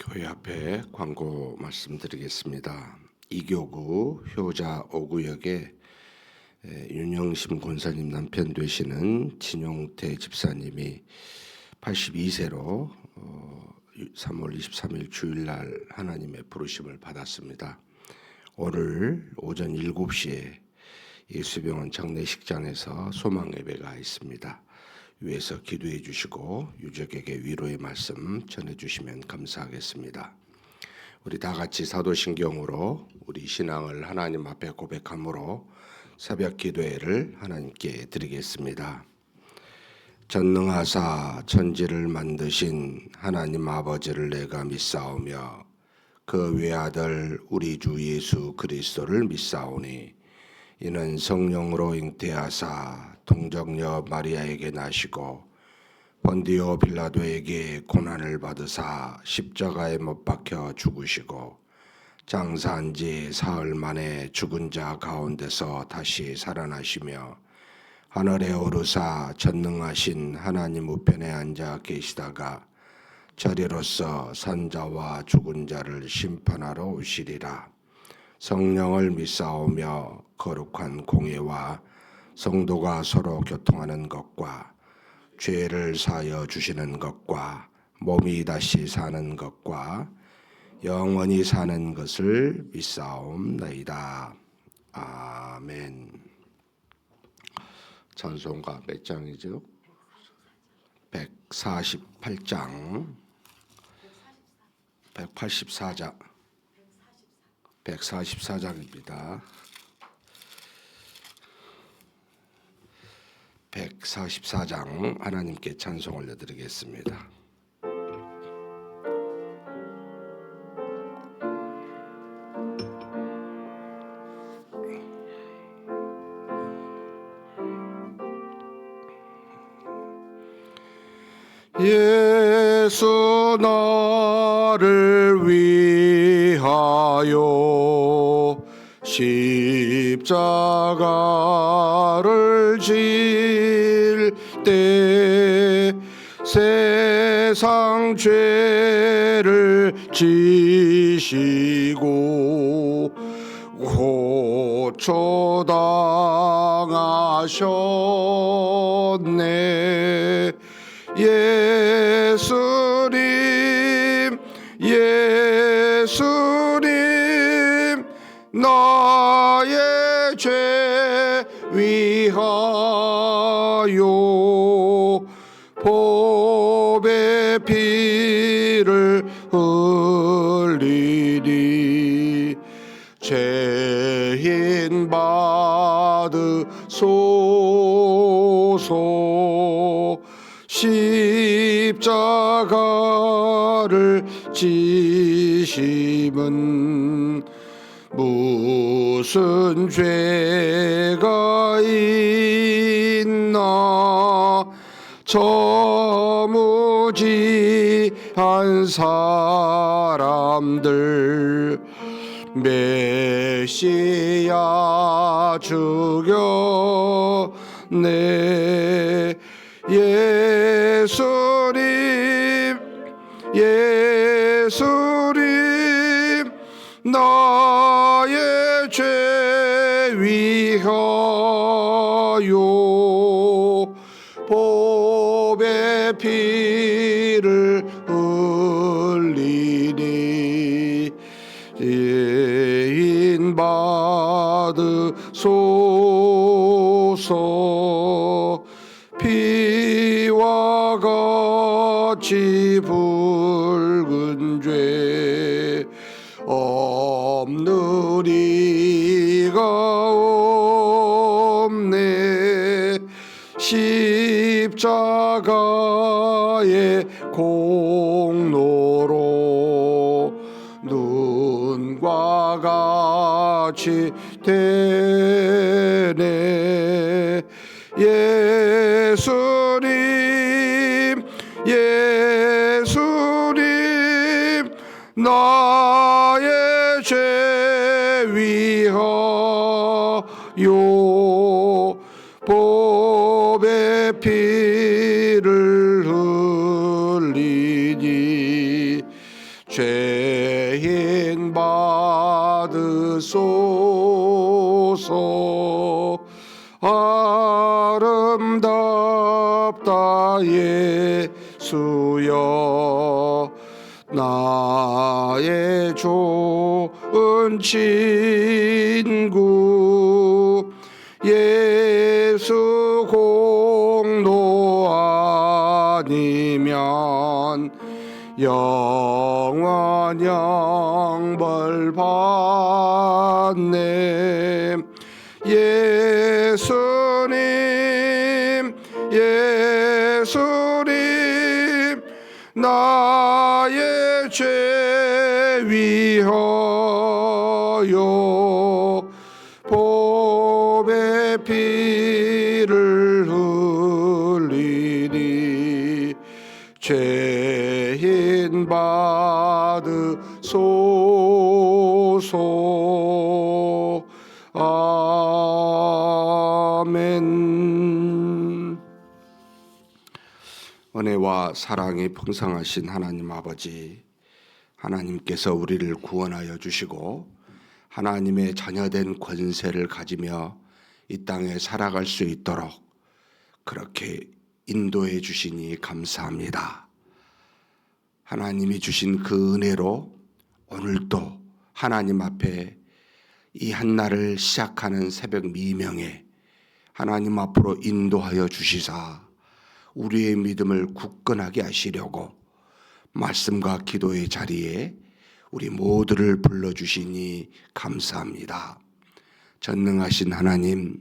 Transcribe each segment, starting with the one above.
교회 앞에 광고 말씀드리겠습니다. 이교구 효자 5구역에 윤영심 권사님 남편 되시는 진용태 집사님이 82세로 3월 23일 주일날 하나님의 부르심을 받았습니다. 오늘 오전 7시에 예수병원 장례식장에서 소망예배가 있습니다. 위에서 기도해 주시고 유족에게 위로의 말씀 전해 주시면 감사하겠습니다. 우리 다 같이 사도신경으로 우리 신앙을 하나님 앞에 고백함으로 새벽 기도회를 하나님께 드리겠습니다. 전능하사 천지를 만드신 하나님 아버지를 내가 믿사오며 그 외아들 우리 주 예수 그리스도를 믿사오니 이는 성령으로 잉태하사 동정녀 마리아에게 나시고 본디오 빌라도에게 고난을 받으사 십자가에 못 박혀 죽으시고 장사한 지 사흘 만에 죽은 자 가운데서 다시 살아나시며 하늘에 오르사 전능하신 하나님 우편에 앉아 계시다가 저리로서 산자와 죽은 자를 심판하러 오시리라. 성령을 믿사오며 거룩한 공예와 성도가 서로 교통하는 것과 죄를 사하여 주시는 것과 몸이 다시 사는 것과 영원히 사는 것을 믿사옵나이다. 아멘. 찬송가 몇 장이죠? 148장 184장 144장입니다. 144장 하나님께 찬송 올려드리겠습니다. 예수 나를 위하여 십자가를 질 때 세상 죄를 지시고 고초당하셨네. 예수님 예수님 나의 죄 위하여 보배 피를 흘리니 죄인 받으소서. 십자가를 지심은 무슨 죄가 있나. 저무지한 사람들 메시아 죽였네. 예수님 예수님 나의 죄 위하여 보배 피를 흘리니 죄인 받으소서. 피와 같이 붉은 죄 없느리가 없네. 십자가의 공로로 눈과 같이 되네. 예수님 예수님 나의 죄 위하여 보배 피를 흘리니 죄 없다 예수여 나의 좋은 친구 예수 공로 아니면 영원 영벌 받네 예수님 예수님 나의 죄 위하여 보배 피를 흘리니 죄인 받으소서. 아멘. 은혜와 사랑이 풍성하신 하나님 아버지, 하나님께서 우리를 구원하여 주시고 하나님의 자녀된 권세를 가지며 이 땅에 살아갈 수 있도록 그렇게 인도해 주시니 감사합니다. 하나님이 주신 그 은혜로 오늘도 하나님 앞에 이 한날을 시작하는 새벽 미명에 하나님 앞으로 인도하여 주시사 우리의 믿음을 굳건하게 하시려고 말씀과 기도의 자리에 우리 모두를 불러주시니 감사합니다. 전능하신 하나님,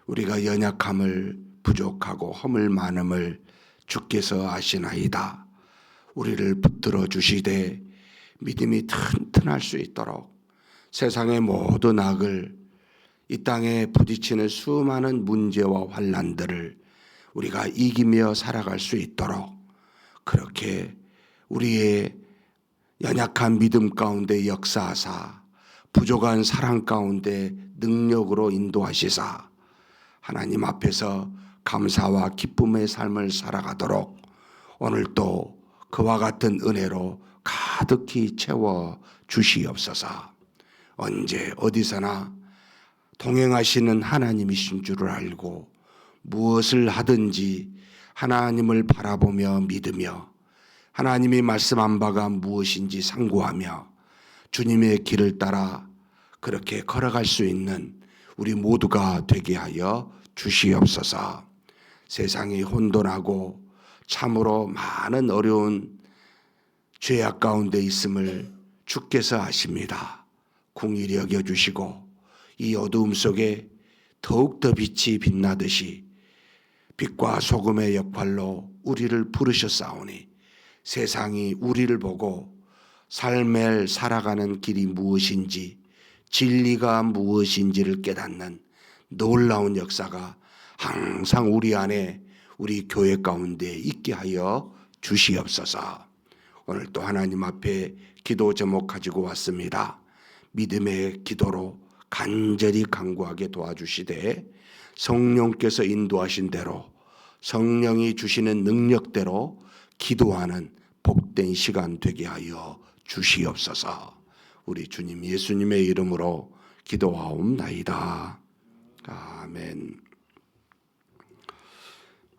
우리가 연약함을 부족하고 허물 많음을 주께서 아시나이다. 우리를 붙들어 주시되 믿음이 튼튼할 수 있도록 세상의 모든 악을 이 땅에 부딪히는 수많은 문제와 환난들을 우리가 이기며 살아갈 수 있도록 그렇게 우리의 연약한 믿음 가운데 역사하사 부족한 사랑 가운데 능력으로 인도하시사 하나님 앞에서 감사와 기쁨의 삶을 살아가도록 오늘도 그와 같은 은혜로 가득히 채워 주시옵소서. 언제 어디서나 동행하시는 하나님이신 줄을 알고 무엇을 하든지 하나님을 바라보며 믿으며 하나님이 말씀한 바가 무엇인지 상고하며 주님의 길을 따라 그렇게 걸어갈 수 있는 우리 모두가 되게 하여 주시옵소서. 세상이 혼돈하고 참으로 많은 어려운 죄악 가운데 있음을 주께서 아십니다. 긍휼히 여겨주시고 이 어두움 속에 더욱더 빛이 빛나듯이 빛과 소금의 역할로 우리를 부르셨사오니 세상이 우리를 보고 삶을 살아가는 길이 무엇인지 진리가 무엇인지를 깨닫는 놀라운 역사가 항상 우리 안에 우리 교회 가운데 있게 하여 주시옵소서. 오늘 또 하나님 앞에 기도 제목 가지고 왔습니다. 믿음의 기도로 간절히 간구하게 도와주시되 성령께서 인도하신 대로 성령이 주시는 능력대로 기도하는 복된 시간 되게 하여 주시옵소서. 우리 주님 예수님의 이름으로 기도하옵나이다. 아멘.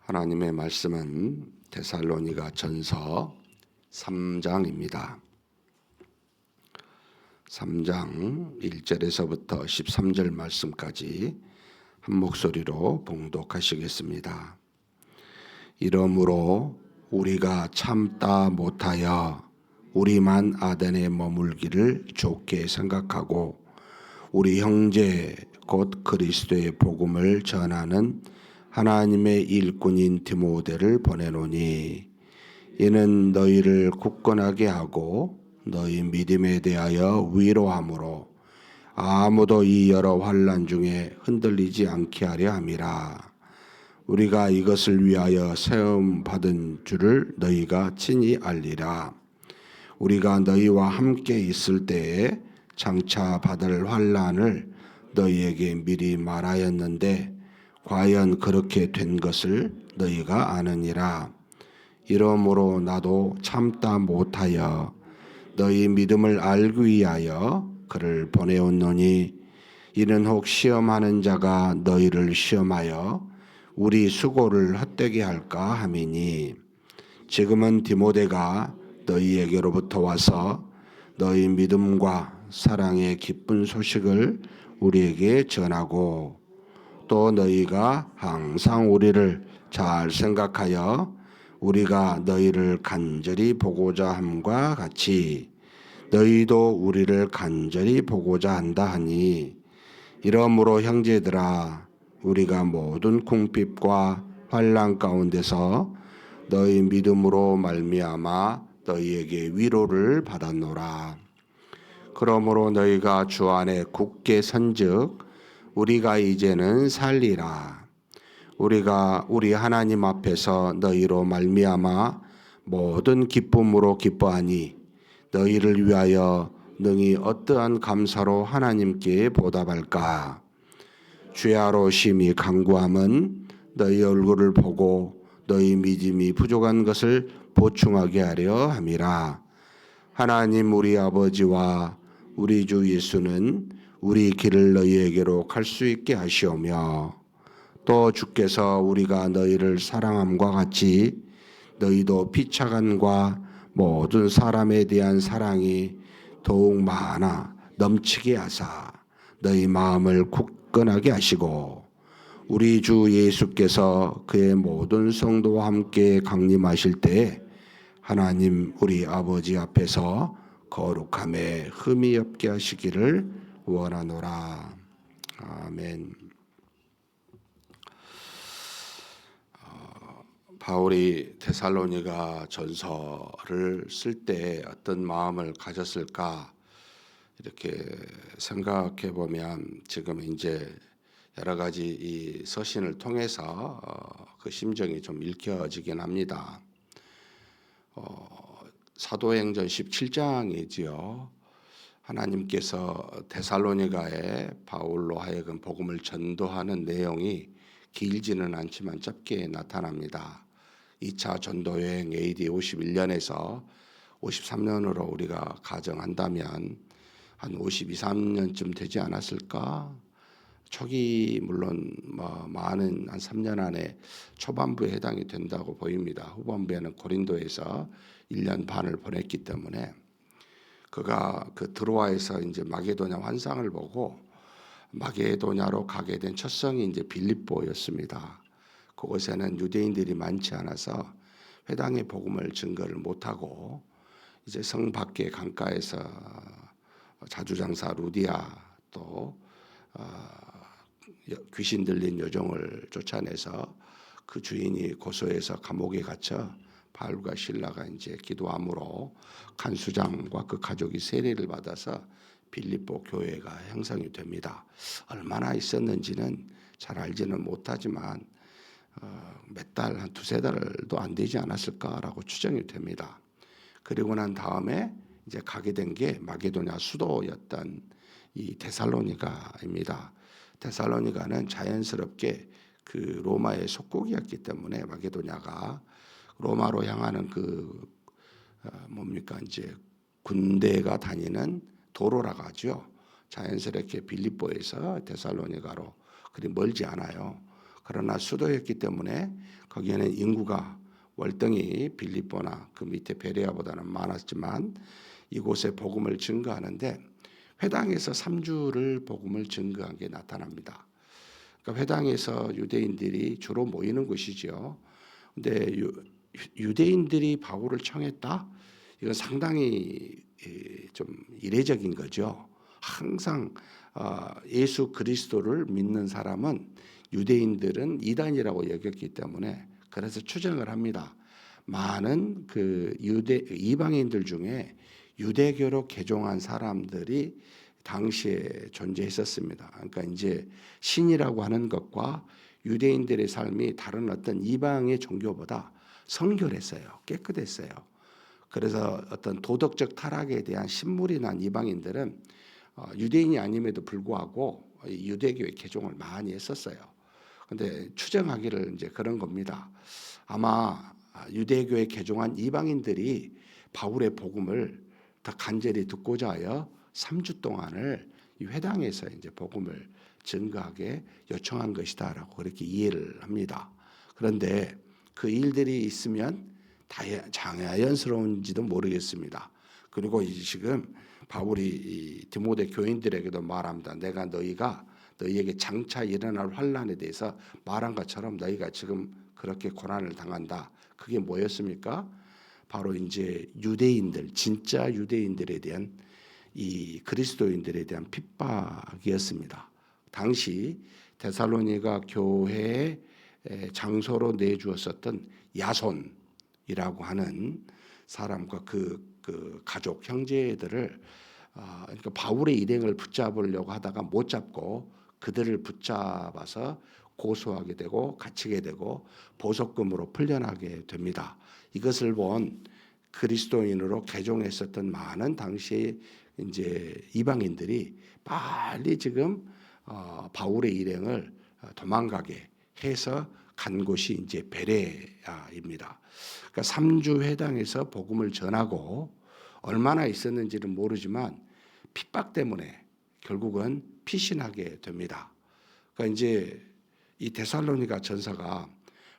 하나님의 말씀은 데살로니가 전서 3장입니다. 3장 1절에서부터 13절 말씀까지 한 목소리로 봉독하시겠습니다. 이러므로 우리가 참다 못하여 우리만 아덴에 머물기를 좋게 생각하고 우리 형제 곧 그리스도의 복음을 전하는 하나님의 일꾼인 디모데를 보내노니 이는 너희를 굳건하게 하고 너희 믿음에 대하여 위로함으로 아무도 이 여러 환난 중에 흔들리지 않게 하려 함이라. 우리가 이것을 위하여 세움 받은 줄을 너희가 친히 알리라. 우리가 너희와 함께 있을 때에 장차 받을 환난을 너희에게 미리 말하였는데 과연 그렇게 된 것을 너희가 아느니라. 이러므로 나도 참다 못하여 너희 믿음을 알기 위하여 그를 보내었노니 이는 혹 시험하는 자가 너희를 시험하여 우리 수고를 헛되게 할까 함이니 지금은 디모데가 너희에게로부터 와서 너희 믿음과 사랑의 기쁜 소식을 우리에게 전하고 또 너희가 항상 우리를 잘 생각하여 우리가 너희를 간절히 보고자 함과 같이 너희도 우리를 간절히 보고자 한다 하니 이러므로 형제들아 우리가 모든 궁핍과 환난 가운데서 너희 믿음으로 말미암아 너희에게 위로를 받았노라. 그러므로 너희가 주 안에 굳게 선즉 우리가 이제는 살리라. 우리가 우리 하나님 앞에서 너희로 말미암아 모든 기쁨으로 기뻐하니 너희를 위하여 능히 어떠한 감사로 하나님께 보답할까. 주야로 심히 간구함은 너희 얼굴을 보고 너희 믿음이 부족한 것을 보충하게 하려 함이라. 하나님 우리 아버지와 우리 주 예수는 우리 길을 너희에게로 갈 수 있게 하시오며 또 주께서 우리가 너희를 사랑함과 같이 너희도 피차간과 모든 사람에 대한 사랑이 더욱 많아 넘치게 하사 너희 마음을 굳건하게 하시고 우리 주 예수께서 그의 모든 성도와 함께 강림하실 때에 하나님 우리 아버지 앞에서 거룩함에 흠이 없게 하시기를 원하노라. 아멘. 바울이 데살로니가 전서를 쓸 때 어떤 마음을 가졌을까 이렇게 생각해 보면 지금 이제 여러 가지 이 서신을 통해서 그 심정이 좀 읽혀지긴 합니다. 사도행전 17장이지요. 하나님께서 데살로니가에 바울로 하여금 복음을 전도하는 내용이 길지는 않지만 짧게 나타납니다. 2차 전도 여행 AD 51년에서 53년으로 우리가 가정한다면 한 52, 3년쯤 되지 않았을까? 초기 물론 많은 한 3년 안에 초반부에 해당이 된다고 보입니다. 후반부에는 고린도에서 1년 반을 보냈기 때문에 그가 그 드로아에서 이제 마게도냐 환상을 보고 마게도냐로 가게 된 첫 성이 이제 빌립보였습니다. 그곳에는 유대인들이 많지 않아서 회당의 복음을 증거를 못하고 이제 성 밖의 강가에서 자주장사 루디아 또 귀신 들린 여종을 쫓아내서 그 주인이 고소해서 감옥에 갇혀 바울과 실라가 이제 기도함으로 간수장과 그 가족이 세례를 받아서 빌립보 교회가 형성이 됩니다. 얼마나 있었는지는 잘 알지는 못하지만 몇 달, 한 두세 달도 안 되지 않았을까라고 추정이 됩니다. 그리고 난 다음에 이제 가게 된 게 마게도냐 수도였던 이 데살로니가입니다. 데살로니가는 자연스럽게 그 로마의 속국이었기 때문에 마게도냐가 로마로 향하는 그 뭡니까 이제 군대가 다니는 도로라고 하죠. 자연스럽게 빌립보에서 데살로니가로 그리 멀지 않아요. 그러나 수도였기 때문에 거기에는 인구가 월등히 빌립보나 그 밑에 베레아보다는 많았지만 이곳에 복음을 증거하는데 회당에서 3주를 복음을 증거한 게 나타납니다. 그러니까 회당에서 유대인들이 주로 모이는 곳이죠. 근데 유대인들이 바울을 청했다? 이건 상당히 좀 이례적인 거죠. 항상 예수 그리스도를 믿는 사람은 유대인들은 이단이라고 여겼기 때문에 그래서 추정을 합니다. 많은 그 이방인들 중에 유대교로 개종한 사람들이 당시에 존재했었습니다. 그러니까 이제 신이라고 하는 것과 유대인들의 삶이 다른 어떤 이방의 종교보다 성결했어요. 깨끗했어요. 그래서 어떤 도덕적 타락에 대한 신물이 난 이방인들은 유대인이 아님에도 불구하고 유대교의 개종을 많이 했었어요. 근데 추정하기를 이제 그런 겁니다. 아마 유대교에 개종한 이방인들이 바울의 복음을 더 간절히 듣고자 하여 3주 동안을 이 회당에서 이제 복음을 증거하게 요청한 것이다라고 그렇게 이해를 합니다. 그런데 그 일들이 있으면 자연스러운지도 모르겠습니다. 그리고 지금 바울이 이 디모데 교인들에게도 말합니다. 내가 너희에게 장차 일어날 환난에 대해서 말한 것처럼 너희가 지금 그렇게 고난을 당한다. 그게 뭐였습니까? 바로 이제 유대인들, 진짜 유대인들에 대한 이 그리스도인들에 대한 핍박이었습니다. 당시 데살로니가 교회의 장소로 내주었었던 야손이라고 하는 사람과 그 가족 형제들을 그러니까 바울의 일행을 붙잡으려고 하다가 못 잡고 그들을 붙잡아서 고소하게 되고 갇히게 되고 보석금으로 풀려나게 됩니다. 이것을 본 그리스도인으로 개종했었던 많은 당시의 이제 이방인들이 빨리 지금 바울의 일행을 도망가게 해서 간 곳이 이제 베레아입니다. 그러니까 3주 회당에서 복음을 전하고 얼마나 있었는지는 모르지만 핍박 때문에 결국은 피신하게 됩니다. 그러니까 이제 이 데살로니가 전서가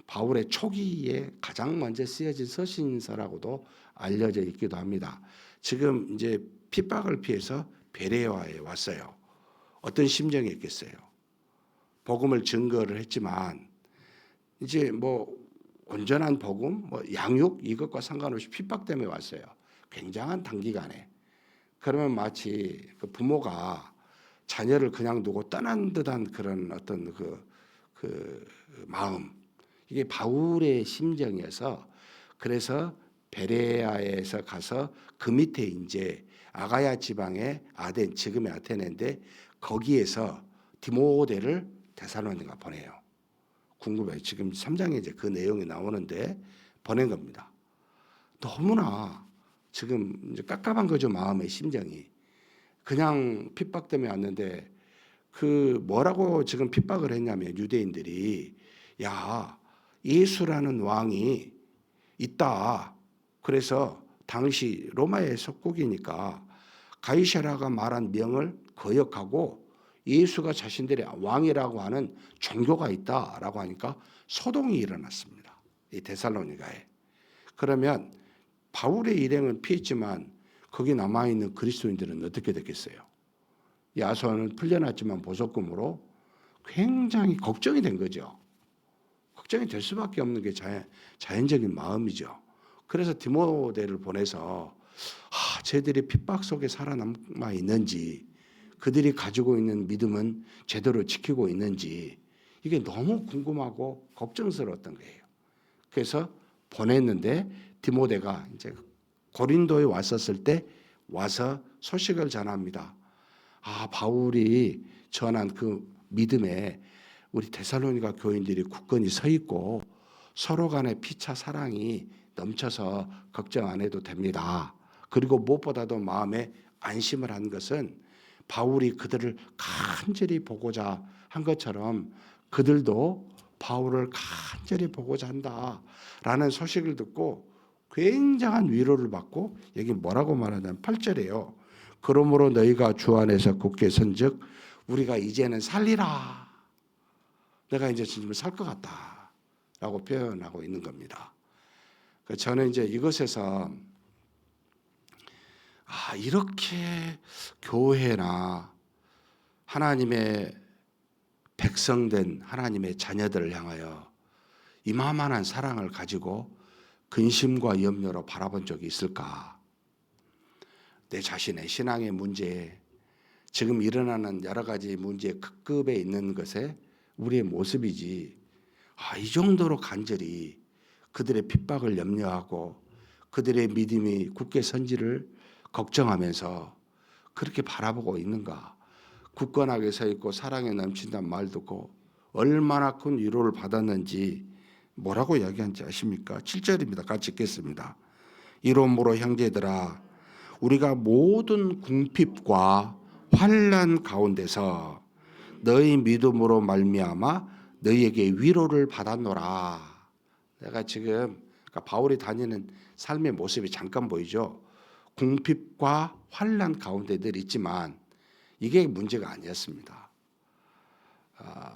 바울의 초기에 가장 먼저 쓰여진 서신서라고도 알려져 있기도 합니다. 지금 이제 핍박을 피해서 베레아에 왔어요. 어떤 심정이었겠어요? 복음을 증거를 했지만 이제 뭐 온전한 복음, 뭐 양육 이것과 상관없이 핍박 때문에 왔어요. 굉장한 단기간에. 그러면 마치 그 부모가 자녀를 그냥 두고 떠난 듯한 그런 어떤 그 마음. 이게 바울의 심정이어서 그래서 베레아에서 가서 그 밑에 이제 아가야 지방의 아덴, 지금의 아테네인데 거기에서 디모데를 데살로니가 보내요. 궁금해요. 지금 3장에 이제 그 내용이 나오는데 보낸 겁니다. 너무나 지금 이제 깝깝한 거죠. 마음의 심정이. 그냥 핍박 때문에 왔는데 그 뭐라고 지금 핍박을 했냐면 유대인들이 야 예수라는 왕이 있다. 그래서 당시 로마의 속국이니까 가이사라가 말한 명을 거역하고 예수가 자신들의 왕이라고 하는 종교가 있다라고 하니까 소동이 일어났습니다. 이 데살로니가에. 그러면 바울의 일행은 피했지만 거기 남아있는 그리스도인들은 어떻게 됐겠어요? 야손은 풀려났지만 보석금으로 굉장히 걱정이 된 거죠. 걱정이 될 수밖에 없는 게 자연적인 마음이죠. 그래서 디모데를 보내서 쟤들이 핍박 속에 살아남아 있는지 그들이 가지고 있는 믿음은 제대로 지키고 있는지 이게 너무 궁금하고 걱정스러웠던 거예요. 그래서 보냈는데 디모데가 이제 고린도에 왔었을 때 와서 소식을 전합니다. 바울이 전한 그 믿음에 우리 데살로니가 교인들이 굳건히 서 있고 서로 간의 피차 사랑이 넘쳐서 걱정 안 해도 됩니다. 그리고 무엇보다도 마음에 안심을 한 것은 바울이 그들을 간절히 보고자 한 것처럼 그들도 바울을 간절히 보고자 한다라는 소식을 듣고 굉장한 위로를 받고 여기 뭐라고 말하냐면 8절에요. 그러므로 너희가 주 안에서 굳게 선즉 우리가 이제는 살리라. 내가 이제 진짜 살 것 같다라고 표현하고 있는 겁니다. 저는 이제 이것에서 이렇게 교회나 하나님의 백성된 하나님의 자녀들을 향하여 이만한 사랑을 가지고 근심과 염려로 바라본 적이 있을까? 내 자신의 신앙의 문제, 지금 일어나는 여러 가지 문제의 급급에 있는 것에 우리의 모습이지. 이 정도로 간절히 그들의 핍박을 염려하고 그들의 믿음이 굳게 선지를 걱정하면서 그렇게 바라보고 있는가? 굳건하게 서 있고 사랑에 넘친다는 말 듣고 얼마나 큰 위로를 받았는지 뭐라고 이야기한지 아십니까? 7절입니다. 같이 읽겠습니다. 이러므로 형제들아 우리가 모든 궁핍과 환난 가운데서 너희 믿음으로 말미암아 너희에게 위로를 받았노라. 내가 지금 그러니까 바울이 다니는 삶의 모습이 잠깐 보이죠. 궁핍과 환난 가운데 늘 있지만 이게 문제가 아니었습니다.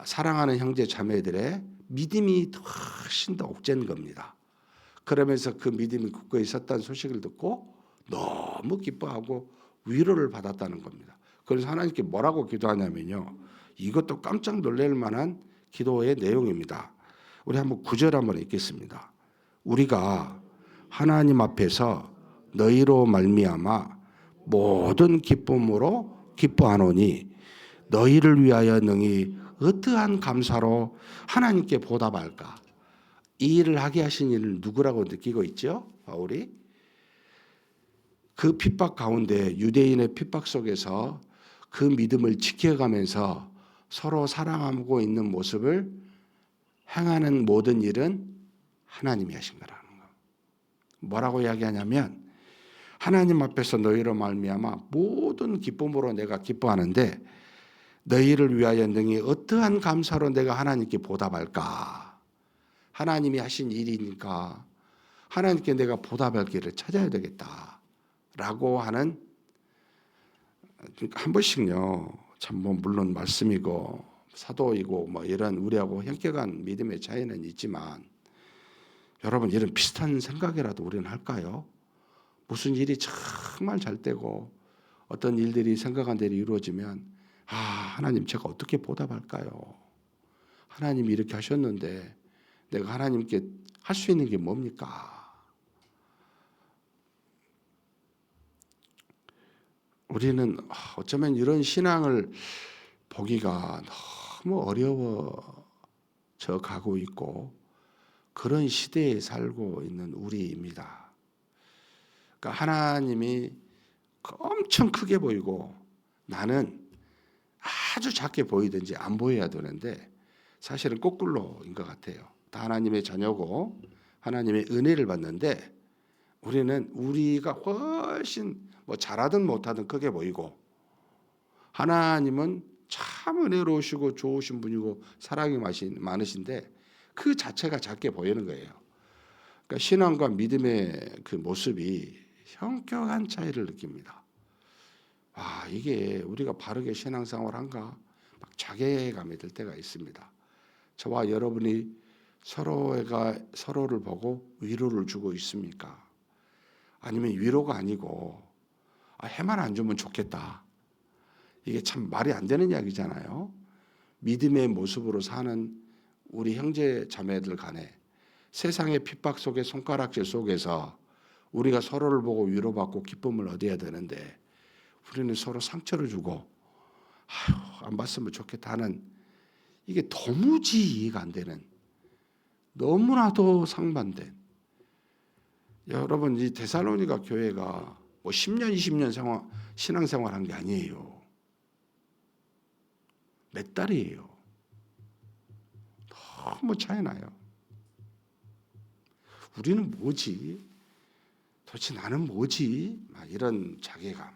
사랑하는 형제 자매들의 믿음이 훨씬 더 옥죄는 겁니다. 그러면서 그 믿음이 굳건히 섰다는 소식을 듣고 너무 기뻐하고 위로를 받았다는 겁니다. 그래서 하나님께 뭐라고 기도하냐면요. 이것도 깜짝 놀랄 만한 기도의 내용입니다. 우리 한번 9절 한번 읽겠습니다. 우리가 하나님 앞에서 너희로 말미암아 모든 기쁨으로 기뻐하노니 너희를 위하여 능히 어떠한 감사로 하나님께 보답할까? 이 일을 하게 하신 이는 누구라고 느끼고 있죠? 바울이 그 핍박 가운데 유대인의 핍박 속에서 그 믿음을 지켜가면서 서로 사랑하고 있는 모습을 행하는 모든 일은 하나님이 하신 거라는 거. 뭐라고 이야기하냐면 하나님 앞에서 너희로 말미암아 모든 기쁨으로 내가 기뻐하는데 너희를 위하여 능히 어떠한 감사로 내가 하나님께 보답할까? 하나님이 하신 일이니까 하나님께 내가 보답할 길을 찾아야 되겠다라고 하는 한 번씩요. 참 뭐 물론 말씀이고 사도이고 뭐 이런 우리하고 현격한 믿음의 차이는 있지만 여러분 이런 비슷한 생각이라도 우리는 할까요? 무슨 일이 정말 잘 되고 어떤 일들이 생각한 대로 이루어지면 하나님 제가 어떻게 보답할까요? 하나님이 이렇게 하셨는데 내가 하나님께 할 수 있는 게 뭡니까? 우리는 어쩌면 이런 신앙을 보기가 너무 어려워져 가고 있고 그런 시대에 살고 있는 우리입니다. 그러니까 하나님이 엄청 크게 보이고 나는 아주 작게 보이든지 안 보여야 되는데 사실은 거꾸로인 것 같아요. 다 하나님의 자녀고 하나님의 은혜를 받는데 우리는 우리가 훨씬 뭐 잘하든 못하든 크게 보이고 하나님은 참 은혜로우시고 좋으신 분이고 사랑이 많으신데 그 자체가 작게 보이는 거예요. 그러니까 신앙과 믿음의 그 모습이 현격한 차이를 느낍니다. 이게 우리가 바르게 신앙생활한가 막 자괴감이 들 때가 있습니다. 저와 여러분이 서로가 서로를 보고 위로를 주고 있습니까? 아니면 위로가 아니고 해만 안 주면 좋겠다. 이게 참 말이 안 되는 이야기잖아요. 믿음의 모습으로 사는 우리 형제 자매들 간에 세상의 핍박 속의 손가락질 속에서 우리가 서로를 보고 위로받고 기쁨을 얻어야 되는데 우리는 서로 상처를 주고 안 봤으면 좋겠다 하는 이게 도무지 이해가 안 되는 너무나도 상반된 여러분 이 데살로니가 교회가 뭐 10년 20년 신앙생활한 게 아니에요. 몇 달이에요. 너무 차이 나요. 우리는 뭐지? 도대체 나는 뭐지? 막 이런 자괴감.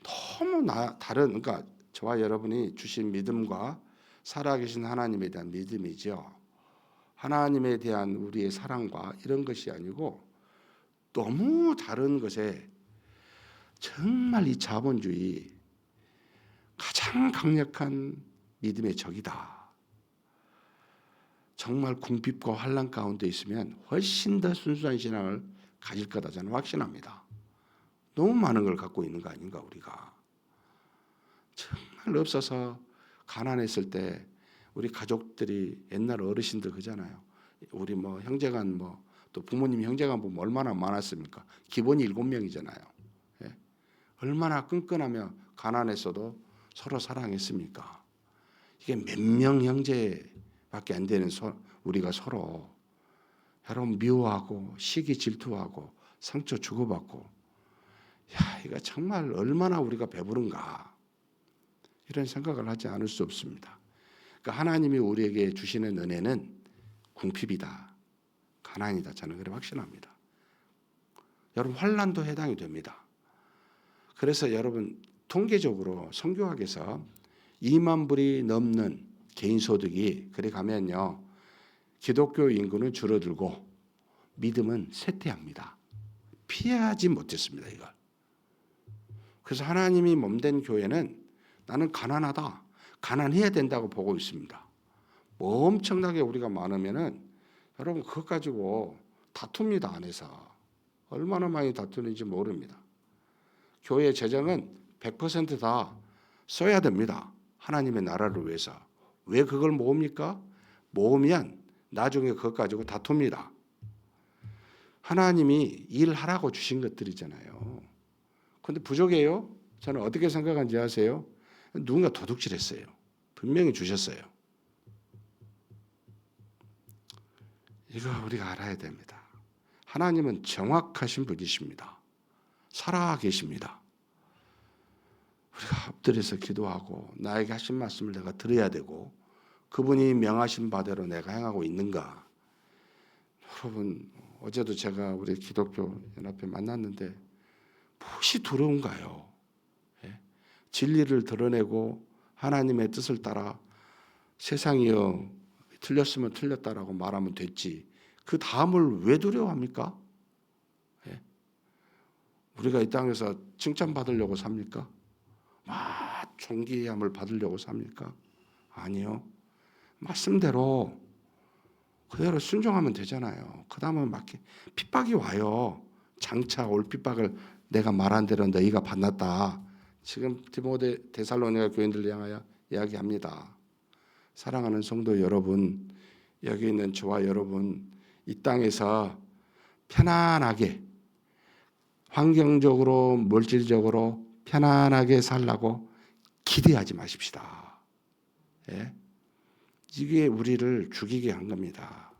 너무 다른 그러니까 저와 여러분이 주신 믿음과 살아계신 하나님에 대한 믿음이죠. 하나님에 대한 우리의 사랑과 이런 것이 아니고 너무 다른 것에 정말 이 자본주의 가장 강력한 믿음의 적이다. 정말 궁핍과 환난 가운데 있으면 훨씬 더 순수한 신앙을 가질 거다 저는 확신합니다. 너무 많은 걸 갖고 있는 거 아닌가 우리가. 정말 없어서 가난했을 때 우리 가족들이 옛날 어르신들 그잖아요. 우리 뭐 형제간 뭐 또 부모님 형제간 보면 얼마나 많았습니까? 기본이 7명이잖아요. 예? 얼마나 끈끈하며 가난했어도 서로 사랑했습니까? 이게 몇 명 형제밖에 안 되는 우리가 서로 여러분 미워하고 시기 질투하고 상처 주고받고 이거 정말 얼마나 우리가 배부른가 이런 생각을 하지 않을 수 없습니다. 그러니까 하나님이 우리에게 주시는 은혜는 궁핍이다. 가난이다. 저는 그렇게 확신합니다. 여러분 환난도 해당이 됩니다. 그래서 여러분 통계적으로 성교학에서 2만 불이 넘는 개인 소득이 그래 가면요. 기독교 인구는 줄어들고 믿음은 쇠퇴합니다. 피하지 못했습니다. 이걸. 그래서 하나님이 몸된 교회는 나는 가난하다. 가난해야 된다고 보고 있습니다. 뭐 엄청나게 우리가 많으면은 여러분 그것 가지고 다툽니다. 안에서 얼마나 많이 다투는지 모릅니다. 교회 재정은 100%다 써야 됩니다. 하나님의 나라를 위해서. 왜 그걸 모읍니까? 모으면 나중에 그것 가지고 다툽니다. 하나님이 일하라고 주신 것들이잖아요. 그런데 부족해요? 저는 어떻게 생각하는지 아세요? 누군가 도둑질했어요. 분명히 주셨어요. 이거 우리가 알아야 됩니다. 하나님은 정확하신 분이십니다. 살아 계십니다. 우리가 엎드려서 기도하고 나에게 하신 말씀을 내가 들어야 되고 그분이 명하신 바대로 내가 행하고 있는가. 여러분 어제도 제가 우리 기독교 연합회 만났는데 무엇이 두려운가요? 예? 진리를 드러내고 하나님의 뜻을 따라 세상이요 틀렸으면 틀렸다라고 말하면 됐지. 그 다음을 왜 두려워합니까? 예? 우리가 이 땅에서 칭찬받으려고 삽니까? 존귀함을 받으려고 삽니까? 아니요. 말씀대로 그대로 순종하면 되잖아요. 그 다음은 막 핍박이 와요. 장차 올 핍박을 내가 말한 대로 너희가 받았다. 지금 디모데 데살로니가 교인들 향하여 이야기합니다. 사랑하는 성도 여러분, 여기 있는 저와 여러분, 이 땅에서 편안하게 환경적으로 물질적으로 편안하게 살라고 기대하지 마십시다. 예? 이게 우리를 죽이게 한 겁니다.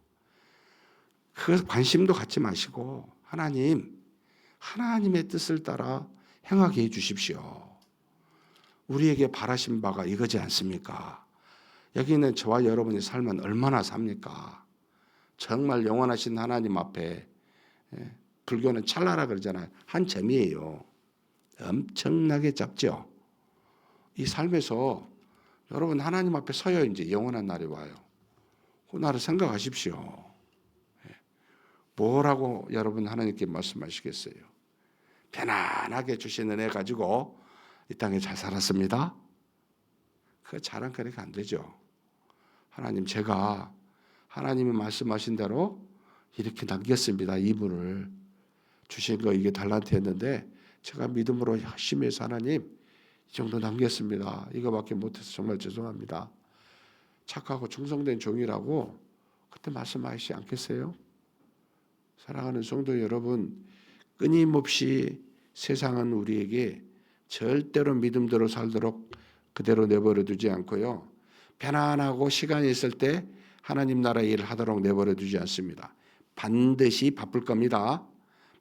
그 관심도 갖지 마시고 하나님의 뜻을 따라 행하게 해 주십시오. 우리에게 바라신 바가 이거지 않습니까? 여기 있는 저와 여러분의 삶은 얼마나 삽니까? 정말 영원하신 하나님 앞에, 불교는 찰나라 그러잖아요. 한 점이에요. 엄청나게 작죠. 이 삶에서 여러분 하나님 앞에 서야 이제 영원한 날이 와요. 그 날을 생각하십시오. 뭐라고 여러분 하나님께 말씀하시겠어요? 편안하게 주신 은혜 가지고 이 땅에 잘 살았습니다. 그 자랑거리가 안 되죠. 하나님 제가 하나님이 말씀하신 대로 이렇게 남겼습니다. 이분을 주신 거 이게 달란트였는데 제가 믿음으로 열심히 해서 하나님 이 정도 남겼습니다. 이거밖에 못해서 정말 죄송합니다. 착하고 충성된 종이라고 그때 말씀하시지 않겠어요? 사랑하는 성도 여러분, 끊임없이 세상은 우리에게 절대로 믿음대로 살도록 그대로 내버려 두지 않고요. 편안하고 시간이 있을 때 하나님 나라 일을 하도록 내버려 두지 않습니다. 반드시 바쁠 겁니다.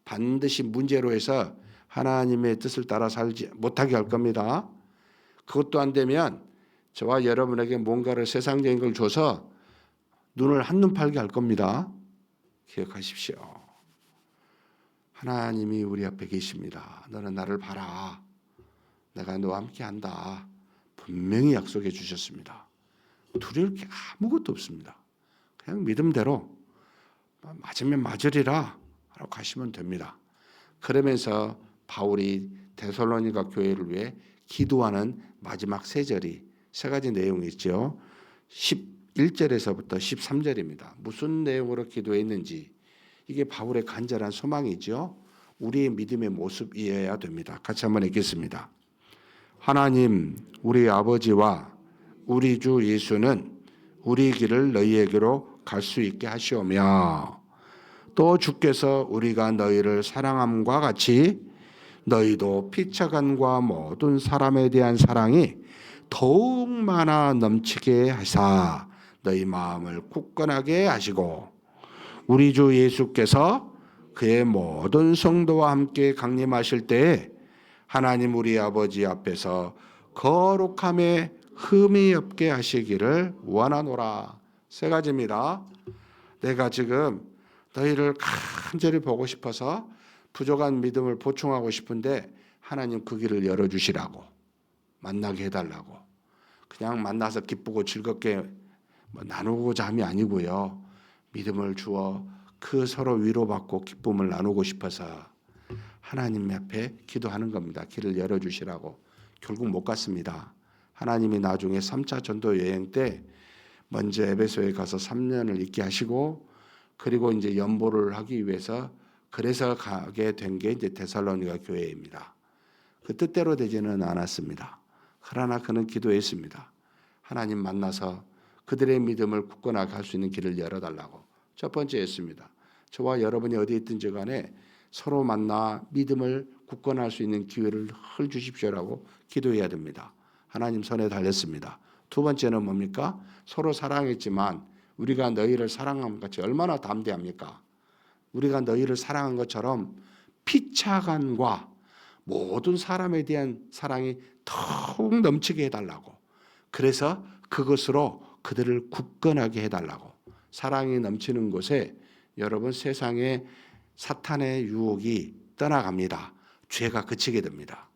반드시 문제로 해서 하나님의 뜻을 따라 살지 못하게 할 겁니다. 그것도 안 되면 저와 여러분에게 뭔가를 세상적인 걸 줘서 눈을 한눈 팔게 할 겁니다. 기억하십시오. 하나님이 우리 앞에 계십니다. 너는 나를 봐라. 내가 너와 함께 한다. 분명히 약속해 주셨습니다. 두려울 게 아무것도 없습니다. 그냥 믿음대로 맞으면 맞으리라 라고 가시면 됩니다. 그러면서 바울이 데살로니가 교회를 위해 기도하는 마지막 세 절이 세 가지 내용이 있죠. 11절에서부터 13절입니다. 무슨 내용으로 기도했는지 이게 바울의 간절한 소망이죠. 우리의 믿음의 모습이어야 됩니다. 같이 한번 읽겠습니다. 하나님 우리 아버지와 우리 주 예수는 우리 길을 너희에게로 갈 수 있게 하시오며 또 주께서 우리가 너희를 사랑함과 같이 너희도 피차간과 모든 사람에 대한 사랑이 더욱 많아 넘치게 하사 너희 마음을 굳건하게 하시고 우리 주 예수께서 그의 모든 성도와 함께 강림하실 때에 하나님 우리 아버지 앞에서 거룩함에 흠이 없게 하시기를 원하노라. 세 가지입니다. 내가 지금 너희를 간절히 보고 싶어서 부족한 믿음을 보충하고 싶은데 하나님 그 길을 열어주시라고 만나게 해달라고 그냥 만나서 기쁘고 즐겁게 나누고자 함이 아니고요. 믿음을 주어 그 서로 위로받고 기쁨을 나누고 싶어서 하나님 앞에 기도하는 겁니다. 길을 열어주시라고. 결국 못 갔습니다. 하나님이 나중에 3차 전도 여행 때 먼저 에베소에 가서 3년을 있게 하시고 그리고 이제 연보를 하기 위해서 그래서 가게 된 게 이제 데살로니가 교회입니다. 그 뜻대로 되지는 않았습니다. 그러나 그는 기도했습니다. 하나님 만나서 그들의 믿음을 굳건하게 할 수 있는 길을 열어달라고. 첫 번째 했습니다. 저와 여러분이 어디 있든지 간에 서로 만나 믿음을 굳건할 수 있는 기회를 주십시오라고 기도해야 됩니다. 하나님 손에 달렸습니다. 두 번째는 뭡니까? 서로 사랑했지만 우리가 너희를 사랑한 것 같이 얼마나 담대합니까? 우리가 너희를 사랑한 것처럼 피차간과 모든 사람에 대한 사랑이 더욱 넘치게 해달라고. 그래서 그것으로 그들을 굳건하게 해달라고. 사랑이 넘치는 곳에 여러분 세상에 사탄의 유혹이 떠나갑니다. 죄가 그치게 됩니다.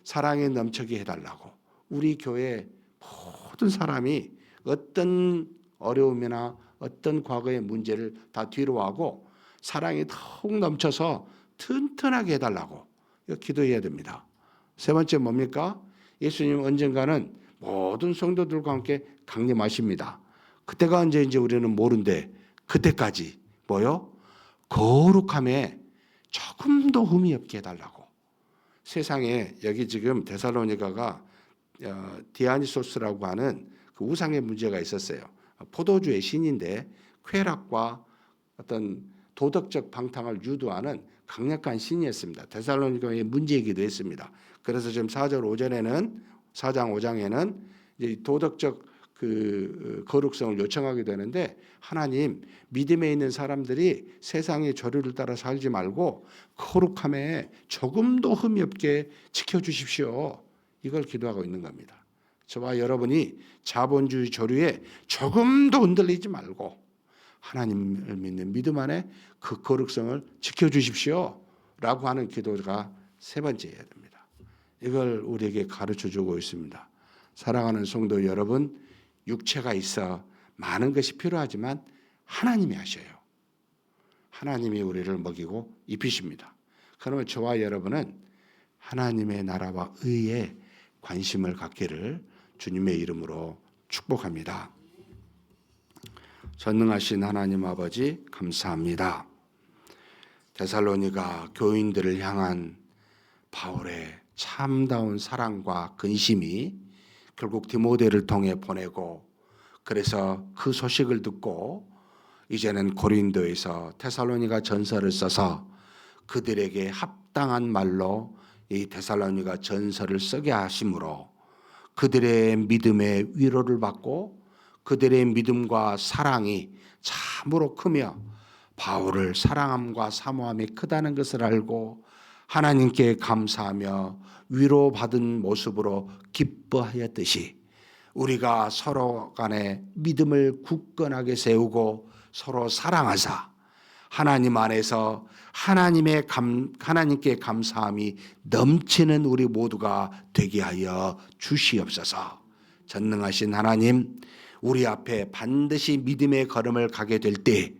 사랑이 넘치게 해달라고. 우리 교회 모든 사람이 어떤 어려움이나 어떤 과거의 문제를 다 뒤로하고 사랑이 더욱 넘쳐서 튼튼하게 해달라고 기도해야 됩니다. 세 번째 뭡니까? 예수님 언젠가는 모든 성도들과 함께 강림하십니다. 그때가 언제인지 우리는 모르는데 그때까지 뭐요? 거룩함에 조금도 흠이 없게 해달라고. 세상에 여기 지금 데살로니가가 디아니소스라고 하는 그 우상의 문제가 있었어요. 포도주의 신인데 쾌락과 어떤 도덕적 방탕을 유도하는 강력한 신이었습니다. 데살로니가의 문제이기도 했습니다. 그래서 지금 4장 5장에는 이제 도덕적 그 거룩성을 요청하게 되는데 하나님 믿음에 있는 사람들이 세상의 조류를 따라 살지 말고 거룩함에 조금도 흠이 없게 지켜주십시오. 이걸 기도하고 있는 겁니다. 저와 여러분이 자본주의 조류에 조금도 흔들리지 말고 하나님을 믿는 믿음 안에 그 거룩성을 지켜주십시오 라고 하는 기도가 세 번째여야 됩니다. 이걸 우리에게 가르쳐주고 있습니다. 사랑하는 성도 여러분, 육체가 있어 많은 것이 필요하지만 하나님이 하셔요. 하나님이 우리를 먹이고 입히십니다. 그러면 저와 여러분은 하나님의 나라와 의에 관심을 갖기를 주님의 이름으로 축복합니다. 전능하신 하나님 아버지 감사합니다. 데살로니가 교인들을 향한 바울의 참다운 사랑과 근심이 결국 디모데를 통해 보내고 그래서 그 소식을 듣고 이제는 고린도에서 데살로니가 전서를 써서 그들에게 합당한 말로 이 데살로니가 전서를 쓰게 하심으로 그들의 믿음의 위로를 받고 그들의 믿음과 사랑이 참으로 크며 바울을 사랑함과 사모함이 크다는 것을 알고 하나님께 감사하며 위로받은 모습으로 기뻐하였듯이 우리가 서로 간에 믿음을 굳건하게 세우고 서로 사랑하사 하나님 안에서 하나님께 감사함이 넘치는 우리 모두가 되게 하여 주시옵소서. 전능하신 하나님, 우리 앞에 반드시 믿음의 걸음을 가게 될 때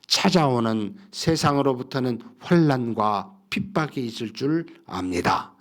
찾아오는 세상으로부터는 환난과 핍박이 있을 줄 압니다.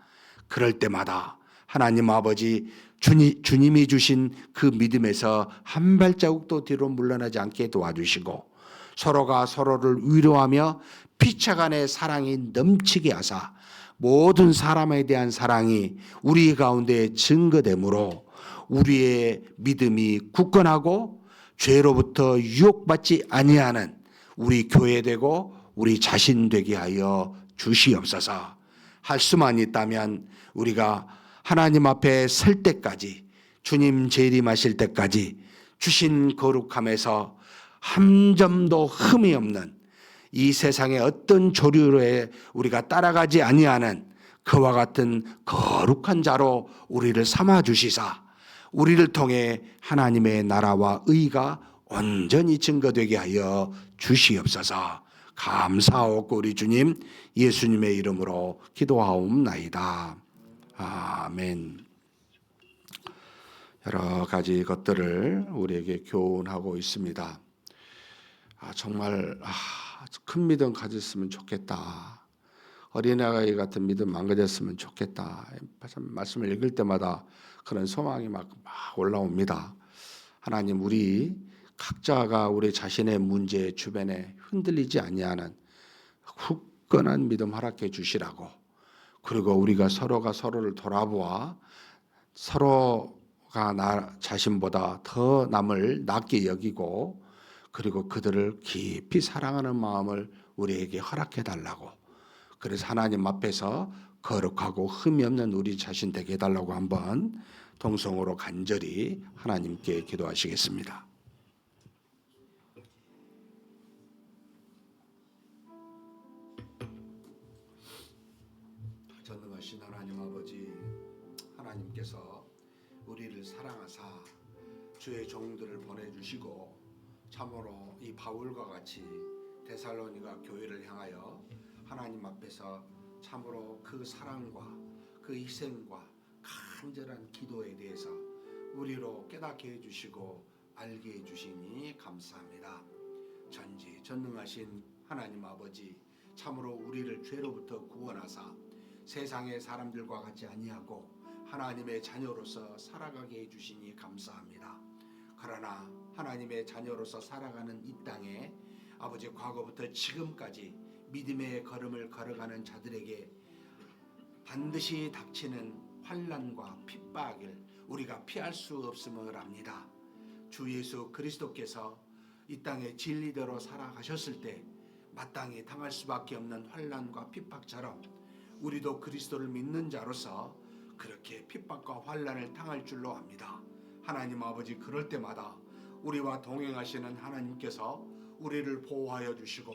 그럴 때마다 하나님 아버지 주님이 주신 그 믿음에서 한 발자국도 뒤로 물러나지 않게 도와주시고 서로가 서로를 위로하며 피차간의 사랑이 넘치게 하사 모든 사람에 대한 사랑이 우리 가운데 증거되므로 우리의 믿음이 굳건하고 죄로부터 유혹받지 아니하는 우리 교회 되고 우리 자신 되게 하여 주시옵소서. 할 수만 있다면 우리가 하나님 앞에 설 때까지 주님 재림하실 때까지 주신 거룩함에서 한 점도 흠이 없는 이 세상의 어떤 조류에 우리가 따라가지 아니하는 그와 같은 거룩한 자로 우리를 삼아 주시사 우리를 통해 하나님의 나라와 의가 온전히 증거되게 하여 주시옵소서. 감사하옵고 우리 주님 예수님의 이름으로 기도하옵나이다. 아멘. 여러 가지 것들을 우리에게 교훈하고 있습니다. 정말 큰 믿음 가졌으면 좋겠다. 어린아이 같은 믿음 망가졌으면 좋겠다. 참 말씀을 읽을 때마다 그런 소망이 막 올라옵니다. 하나님, 우리 각자가 우리 자신의 문제 주변에 흔들리지 아니하는 굳건한 믿음 허락해 주시라고, 그리고 우리가 서로가 서로를 돌아보아 서로가 나 자신보다 더 남을 낮게 여기고, 그리고 그들을 깊이 사랑하는 마음을 우리에게 허락해 달라고, 그래서 하나님 앞에서 거룩하고 흠이 없는 우리 자신 되게 해달라고 한번 동성으로 간절히 하나님께 기도하시겠습니다. 전능하신 하나님 아버지, 하나님께서 우리를 사랑하사 주의 종들을 보내주시고 참으로 이 바울과 같이 데살로니가 교회를 향하여 하나님 앞에서 참으로 그 사랑과 그 희생과 간절한 기도에 대해서 우리로 깨닫게 해주시고 알게 해주시니 감사합니다. 전지전능하신 하나님 아버지, 참으로 우리를 죄로부터 구원하사 세상의 사람들과 같이 아니하고 하나님의 자녀로서 살아가게 해주시니 감사합니다. 그러나 하나님의 자녀로서 살아가는 이 땅에 아버지, 과거부터 지금까지 믿음의 걸음을 걸어가는 자들에게 반드시 닥치는 환난과 핍박을 우리가 피할 수 없음을 압니다. 주 예수 그리스도께서 이 땅에 진리대로 살아가셨을 때 마땅히 당할 수밖에 없는 환난과 핍박처럼 우리도 그리스도를 믿는 자로서 그렇게 핍박과 환난을 당할 줄로 압니다. 하나님 아버지, 그럴 때마다 우리와 동행하시는 하나님께서 우리를 보호하여 주시고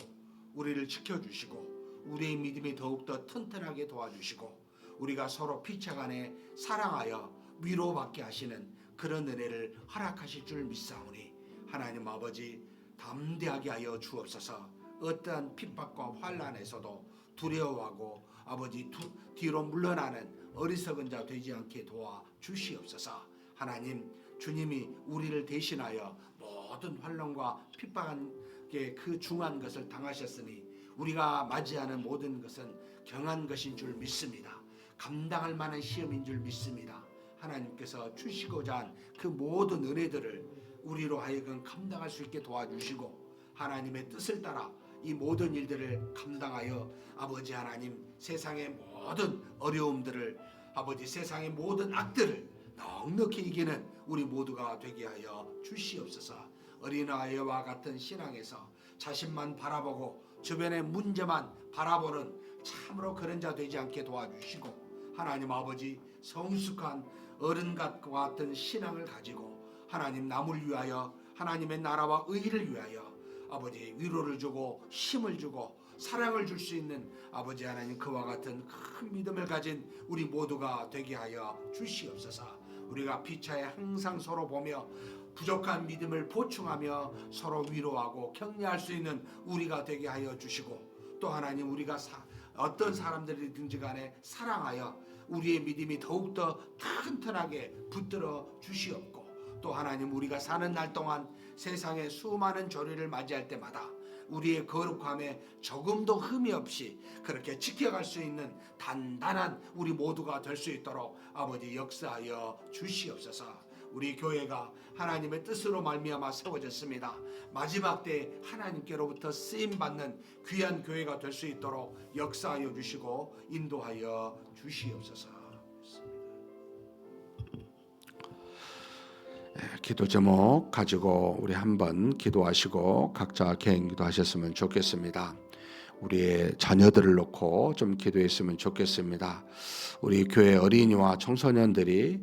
우리를 지켜주시고 우리의 믿음이 더욱더 튼튼하게 도와주시고 우리가 서로 피차간에 사랑하여 위로받게 하시는 그런 은혜를 허락하실 줄 믿사오니 하나님 아버지, 담대하게 하여 주옵소서. 어떠한 핍박과 환난에서도 두려워하고 아버지 뒤로 물러나는 어리석은 자 되지 않게 도와주시옵소서. 하나님, 주님이 우리를 대신하여 모든 환난과 핍박의 그 중한 것을 당하셨으니 우리가 맞이하는 모든 것은 경한 것인 줄 믿습니다. 감당할 만한 시험인 줄 믿습니다. 하나님께서 주시고자 한 그 모든 은혜들을 우리로 하여금 감당할 수 있게 도와주시고 하나님의 뜻을 따라 이 모든 일들을 감당하여 아버지 하나님, 세상의 모든 어려움들을 아버지, 세상의 모든 악들을 넉넉히 이기는 우리 모두가 되게 하여 주시옵소서. 어린아이와 같은 신앙에서 자신만 바라보고 주변의 문제만 바라보는 참으로 그런 자 되지 않게 도와주시고 하나님 아버지, 성숙한 어른과 같은 신앙을 가지고 하나님 남을 위하여 하나님의 나라와 의를 위하여 아버지 위로를 주고 힘을 주고 사랑을 줄 수 있는 아버지 하나님, 그와 같은 큰 믿음을 가진 우리 모두가 되게 하여 주시옵소서. 우리가 피차에 항상 서로 보며 부족한 믿음을 보충하며 서로 위로하고 격려할 수 있는 우리가 되게 하여 주시고 또 하나님, 우리가 어떤 사람들이든지 간에 사랑하여 우리의 믿음이 더욱더 튼튼하게 붙들어 주시옵고 또 하나님, 우리가 사는 날 동안 세상의 수많은 조리를 맞이할 때마다 우리의 거룩함에 조금도 흠이 없이 그렇게 지켜갈 수 있는 단단한 우리 모두가 될 수 있도록 아버지 역사하여 주시옵소서. 우리 교회가 하나님의 뜻으로 말미암아 세워졌습니다. 마지막 때 하나님께로부터 쓰임받는 귀한 교회가 될 수 있도록 역사하여 주시고 인도하여 주시옵소서. 기도 제목 가지고 우리 한번 기도하시고 각자 개인 기도하셨으면 좋겠습니다. 우리의 자녀들을 놓고 좀 기도했으면 좋겠습니다. 우리 교회 어린이와 청소년들이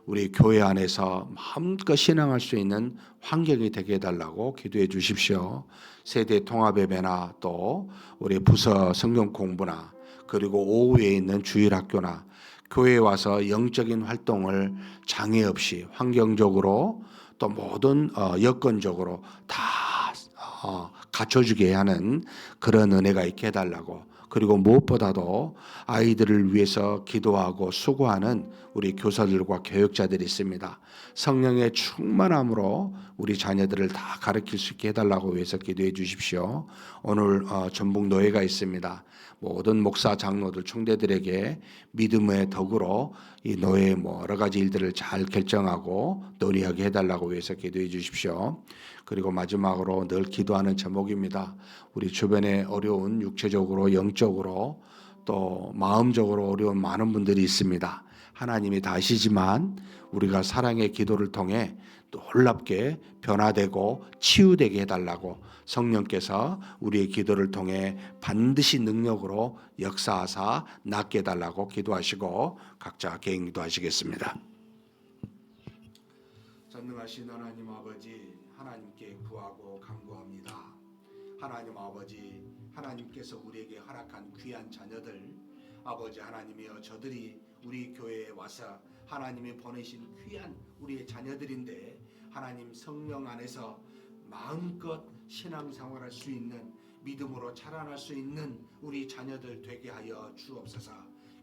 우리 교회 안에서 마음껏 신앙할 수 있는 환경이 되게 해달라고 기도해 주십시오. 세대 통합예배나 또 우리 부서 성경 공부나 그리고 오후에 있는 주일학교나 교회에 와서 영적인 활동을 장애 없이 환경적으로 또 모든 여건적으로 다 갖춰주게 하는 그런 은혜가 있게 해달라고, 그리고 무엇보다도 아이들을 위해서 기도하고 수고하는 우리 교사들과 교육자들이 있습니다. 성령의 충만함으로 우리 자녀들을 다 가르칠 수 있게 해달라고 위해서 기도해 주십시오. 오늘 전북 노예가 있습니다. 모든 목사 장로들 총대들에게 믿음의 덕으로 이 노예의 여러 가지 일들을 잘 결정하고 논의하게 해달라고 위해서 기도해 주십시오. 그리고 마지막으로 늘 기도하는 제목입니다. 우리 주변에 어려운 육체적으로 영적으로 또 마음적으로 어려운 많은 분들이 있습니다. 하나님이 다 아시지만 우리가 사랑의 기도를 통해 놀랍게 변화되고 치유되게 해달라고 성령께서 우리의 기도를 통해 반드시 능력으로 역사하사 낫게 해달라고 기도하시고 각자 개인 기도하시겠습니다. 전능하신 하나님 아버지, 하나님께 구하고 간구합니다. 하나님 아버지, 하나님께서 우리에게 허락한 귀한 자녀들, 아버지 하나님이여, 저들이 우리 교회에 와서 하나님이 보내신 귀한 우리의 자녀들인데 하나님 성령 안에서 마음껏 신앙생활할 수 있는, 믿음으로 자라날 수 있는 우리 자녀들 되게 하여 주옵소서.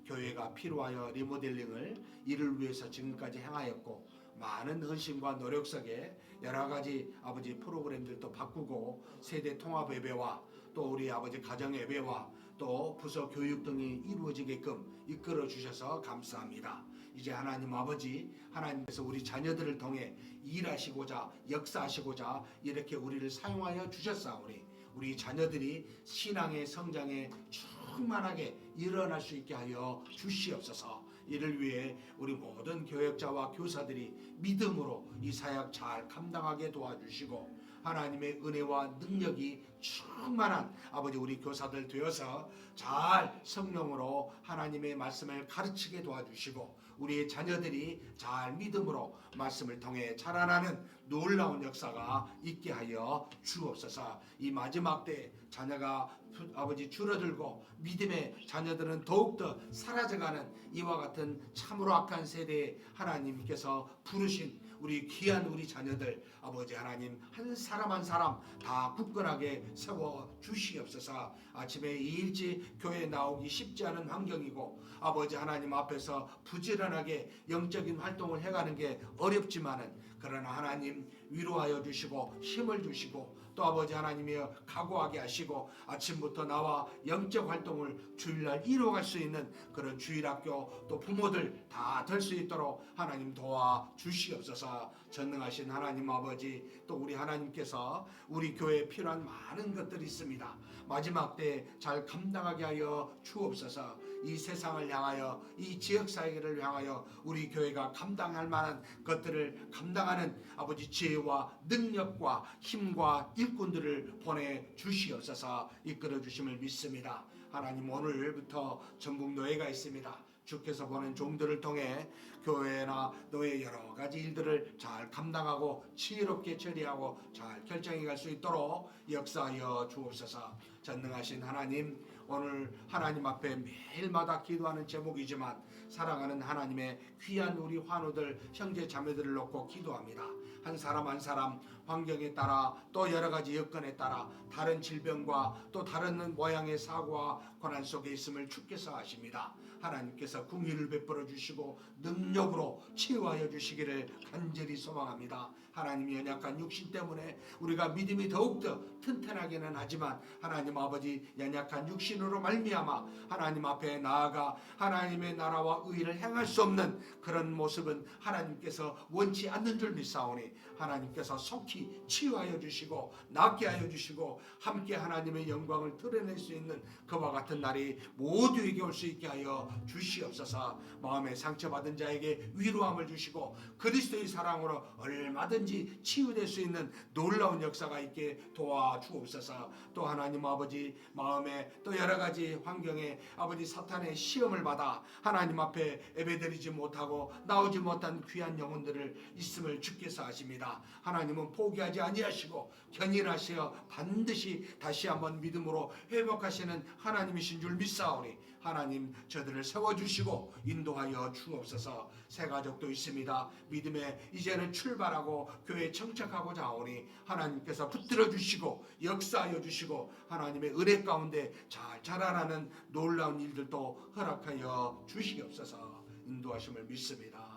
교회가 필요하여 리모델링을 이를 위해서 지금까지 행하였고 많은 헌신과 노력 속에 여러 가지 아버지 프로그램들도 바꾸고 세대 통합 예배와 또 우리 아버지 가정 예배와 또 부서 교육 등이 이루어지게끔 이끌어 주셔서 감사합니다. 이제 하나님 아버지, 하나님께서 우리 자녀들을 통해 일하시고자 역사하시고자 이렇게 우리를 사용하여 주셨사오니 우리 자녀들이 신앙의 성장에 충만하게 일어날 수 있게 하여 주시옵소서. 이를 위해 우리 모든 교역자와 교사들이 믿음으로 이 사역 잘 감당하게 도와주시고 하나님의 은혜와 능력이 충만한 아버지 우리 교사들 되어서 잘 성령으로 하나님의 말씀을 가르치게 도와주시고 우리의 자녀들이 잘 믿음으로 말씀을 통해 자라나는 놀라운 역사가 있게 하여 주옵소서. 이 마지막 때 자녀가 아버지 줄어들고 믿음의 자녀들은 더욱더 사라져가는 이와 같은 참으로 악한 세대에 하나님께서 부르신 우리 귀한 우리 자녀들 아버지 하나님 한 사람 한 사람 다 굳건하게 세워 주시옵소서. 아침에 일찍 교회에 나오기 쉽지 않은 환경이고 아버지 하나님 앞에서 부지런하게 영적인 활동을 해가는 게 어렵지만은 그러나 하나님 위로하여 주시고 힘을 주시고 또 아버지 하나님이여 각오하게 하시고 아침부터 나와 영적 활동을 주일날 이루어갈 수 있는 그런 주일학교 또 부모들 다 될 수 있도록 하나님 도와 주시옵소서. 전능하신 하나님 아버지, 또 우리 하나님께서 우리 교회에 필요한 많은 것들이 있습니다. 마지막 때 잘 감당하게 하여 주옵소서. 이 세상을 향하여 이 지역사회를 향하여 우리 교회가 감당할 만한 것들을 감당하는 아버지 지혜와 능력과 힘과 일꾼들을 보내주시옵소서. 이끌어 주심을 믿습니다. 하나님 오늘부터 전북 노예가 있습니다. 주께서 보낸 종들을 통해 교회나 노예 여러 가지 일들을 잘 감당하고 지혜롭게 처리하고 잘 결정해 갈 수 있도록 역사하여 주옵소서. 전능하신 하나님, 오늘 하나님 앞에 매일마다 기도하는 제목이지만 사랑하는 하나님의 귀한 우리 환우들 형제 자매들을 놓고 기도합니다. 한 사람 한 사람 환경에 따라 또 여러 가지 여건에 따라 다른 질병과 또 다른 모양의 사고와 고난 속에 있음을 주께서 아십니다. 하나님께서 긍휼을 베풀어 주시고 능력으로 치유하여 주시기를 간절히 소망합니다. 하나님이 연약한 육신 때문에 우리가 믿음이 더욱더 튼튼하게는 하지만 하나님 아버지 연약한 육신으로 말미암아 하나님 앞에 나아가 하나님의 나라와 의를 행할 수 없는 그런 모습은 하나님께서 원치 않는 줄 믿사오니 하나님께서 속히 치유하여 주시고 낫게 하여 주시고 함께 하나님의 영광을 드러낼 수 있는 그와 같은 날이 모두에게 올 수 있게 하여 주시옵소서. 마음에 상처받은 자에게 위로함을 주시고 그리스도의 사랑으로 얼마든지 치유될 수 있는 놀라운 역사가 있게 도와주옵소서. 또 하나님 아버지 마음에 또 여러 가지 환경에 아버지 사탄의 시험을 받아 하나님 앞에 예배드리지 못하고 나오지 못한 귀한 영혼들을 있음을 주께서 아십니다. 하나님은 포기하지 아니하시고 견인하시어 반드시 다시 한번 믿음으로 회복하시는 하나님이신 줄 믿사오니 하나님 저들을 세워주시고 인도하여 주옵소서. 새 가족도 있습니다. 믿음에 이제는 출발하고 교회에 정착하고자 하오니 하나님께서 붙들어 주시고 역사하여 주시고 하나님 하나님의 은혜 가운데 잘 자라나는 놀라운 일들도 허락하여 주시옵소서. 인도하심을 믿습니다.